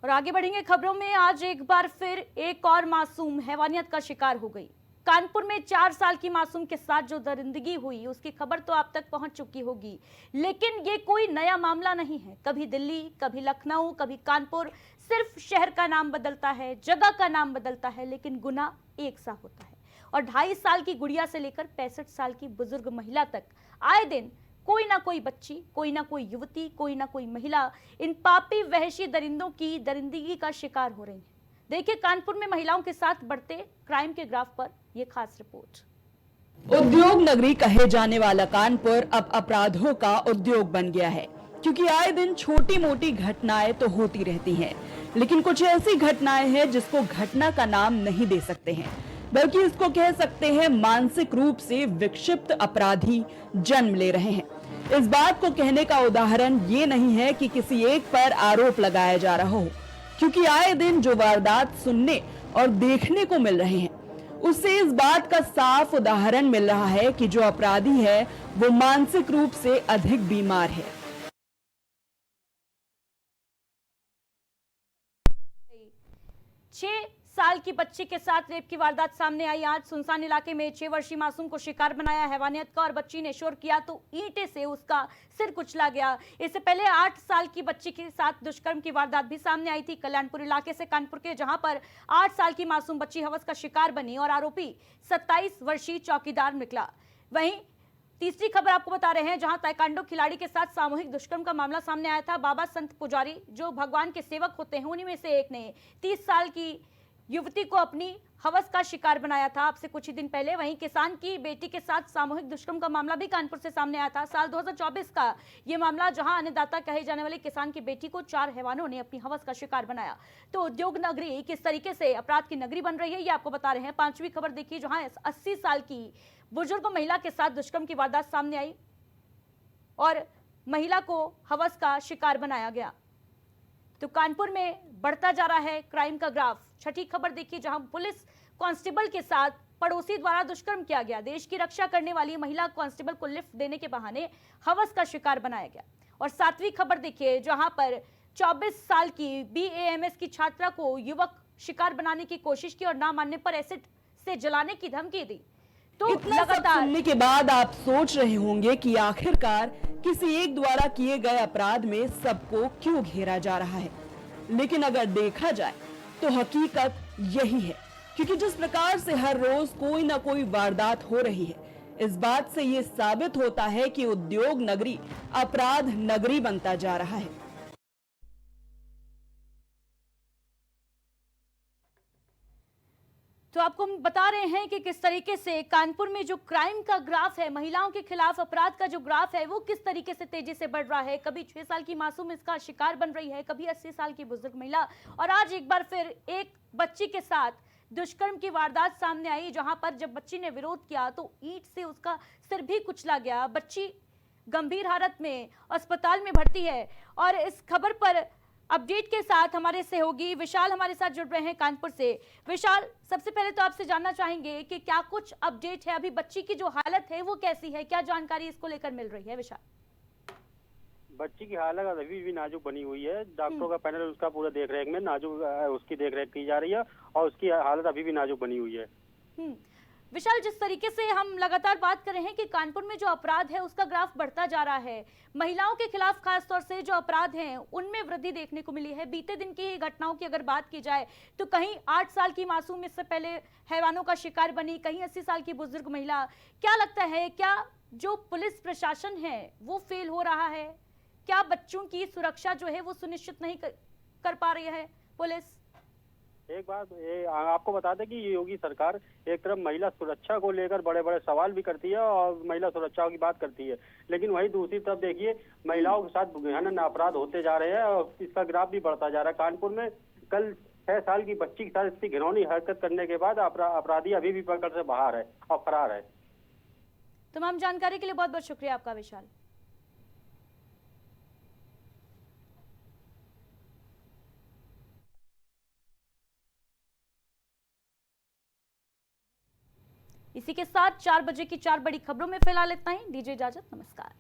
और आगे बढ़ेंगे खबरों में। आज एक बार फिर एक और मासूम हैवानियत का शिकार हो गई। कानपुर में 4 साल की मासूम के साथ जो दरिंदगी हुई उसकी खबर तो आप तक पहुंच चुकी होगी, लेकिन ये कोई नया मामला नहीं है। कभी दिल्ली, कभी लखनऊ, कभी कानपुर, सिर्फ शहर का नाम बदलता है, जगह का नाम बदलता है, लेकिन गुनाह एक सा होता है। और 2.5 साल की गुड़िया से लेकर 65 साल की बुजुर्ग महिला तक आए दिन कोई ना कोई बच्ची, कोई ना कोई युवती, कोई ना कोई महिला इन पापी वहशी दरिंदों की दरिंदगी का शिकार हो रही है। देखिए कानपुर में महिलाओं के साथ बढ़ते क्राइम के ग्राफ पर यह खास रिपोर्ट। उद्योग नगरी कहे जाने वाला कानपुर अब अपराधों का उद्योग बन गया है, क्योंकि आए दिन छोटी मोटी घटनाएं तो होती रहती हैं, लेकिन कुछ ऐसी घटनाएं हैं जिसको घटना का नाम नहीं दे सकते हैं, बल्कि इसको कह सकते हैं मानसिक रूप से विक्षिप्त अपराधी जन्म ले रहे हैं। इस बात को कहने का उदाहरण ये नहीं है कि किसी एक पर आरोप लगाया जा रहा हो, क्योंकि आए दिन जो वारदात सुनने और देखने को मिल रहे हैं उससे इस बात का साफ उदाहरण मिल रहा है कि जो अपराधी है वो मानसिक रूप से अधिक बीमार है। 6 साल की बच्ची के साथ रेप की वारदात सामने आई। आज सुनसान इलाके में 6 वर्षीय मासूम को शिकार बनाया हैवानियत का और बच्ची ने शोर किया तो ईंटे से उसका सिर कुचला गया। इससे पहले 8 साल की बच्ची के साथ दुष्कर्म की वारदात भी सामने आई थी कल्याणपुर इलाके से कानपुर के, जहां पर 8 साल की मासूम बच्ची हवस का शिकार बनी और आरोपी 27 वर्षीय चौकीदार निकला। वहीं तीसरी खबर आपको बता रहे हैं, जहां ताइक्वांडो खिलाड़ी के साथ सामूहिक दुष्कर्म का मामला सामने आया था। बाबा संत पुजारी जो भगवान के सेवक होते हैं उन्हीं में से एक ने 30 साल की युवती को अपनी हवस का शिकार बनाया था आपसे कुछ ही दिन पहले। वहीं किसान की बेटी के साथ सामूहिक दुष्कर्म का मामला भी कानपुर से सामने आया था। साल 2024 का यह मामला, जहां अन्नदाता कहे जाने वाले किसान की बेटी को 4 हैवानों ने अपनी हवस का शिकार बनाया। तो उद्योग नगरी किस तरीके से अपराध की नगरी बन रही है, ये आपको बता रहे हैं। 5वीं खबर देखिए, जहां 80 साल की बुजुर्ग महिला के साथ दुष्कर्म की वारदात सामने आई और महिला को हवस का शिकार बनाया गया। तो कानपुर में बढ़ता जा रहा है क्राइम का ग्राफ। 6ठी खबर देखिए, जहां पुलिस कांस्टेबल के साथ पड़ोसी द्वारा दुष्कर्म किया गया। देश की रक्षा करने वाली महिला कांस्टेबल को लिफ्ट देने के बहाने हवस का शिकार बनाया गया। और 7वीं खबर देखिए, जहां पर 24 साल की BAMS की छात्रा को युवक शिकार बनाने की कोशिश की और ना मानने पर एसिड से जलाने की धमकी दी। तो लगातार सुनने के बाद आप सोच रहे होंगे कि आखिरकार किसी एक द्वारा किए गए अपराध में सबको क्यों घेरा जा रहा है, लेकिन अगर देखा जाए तो हकीकत यही है, क्योंकि जिस प्रकार से हर रोज कोई ना कोई वारदात हो रही है, इस बात से ये साबित होता है कि उद्योग नगरी अपराध नगरी बनता जा रहा है। तो आपको हम बता रहे हैं कि किस तरीके से कानपुर में जो क्राइम का ग्राफ है, महिलाओं के खिलाफ अपराध का जो ग्राफ है, वो किस तरीके से तेजी से बढ़ रहा है। कभी 6 साल की मासूम इसका शिकार बन रही है, कभी 80 साल की बुजुर्ग महिला, और आज एक बार फिर एक बच्ची के साथ दुष्कर्म की वारदात सामने आई, जहां पर जब बच्ची ने विरोध किया तो ईंट से उसका सिर भी कुचला गया। बच्ची गंभीर हालत में अस्पताल में भर्ती है। और इस खबर पर अपडेट के साथ हमारे सहयोगी विशाल हमारे साथ जुड़ रहे हैं कानपुर से। विशाल, सबसे पहले तो आपसे जानना चाहेंगे कि क्या कुछ अपडेट है, अभी बच्ची की जो हालत है वो कैसी है, क्या जानकारी इसको लेकर मिल रही है। विशाल, बच्ची की हालत अभी भी नाजुक बनी हुई है। डॉक्टरों का पैनल उसका पूरा देख रेख में नाजुक उसकी देख रेख की जा रही है और उसकी हालत अभी भी नाजुक बनी हुई है। विशाल, जिस तरीके से हम लगातार बात कर रहे हैं कि कानपुर में जो अपराध है उसका ग्राफ बढ़ता जा रहा है, महिलाओं के खिलाफ खासतौर से जो अपराध हैं उनमें वृद्धि देखने को मिली है। बीते दिन की घटनाओं की अगर बात की जाए तो कहीं 8 साल की मासूम इससे पहले हैवानों का शिकार बनी, कहीं 80 साल की बुजुर्ग महिला। क्या लगता है, क्या जो पुलिस प्रशासन है वो फेल हो रहा है? क्या बच्चों की सुरक्षा जो है वो सुनिश्चित नहीं कर पा रही है पुलिस? एक बात आपको बता दें कि ये योगी सरकार एक तरफ महिला सुरक्षा को लेकर बड़े बड़े सवाल भी करती है और महिला सुरक्षा की बात करती है, लेकिन वही दूसरी तरफ देखिए महिलाओं के साथ घृणित अपराध होते जा रहे हैं और इसका ग्राफ भी बढ़ता जा रहा है। कानपुर में कल 6 साल की बच्ची के साथ इतनी घिनौनी हरकत करने के बाद अपराधी अभी भी पकड़ से बाहर है और फरार है। तमाम जानकारी के लिए बहुत बहुत शुक्रिया आपका विशाल। इसी के साथ 4 बजे की 4 बड़ी खबरों में फिलहाल इतना ही। दीजिए इजाजत, नमस्कार।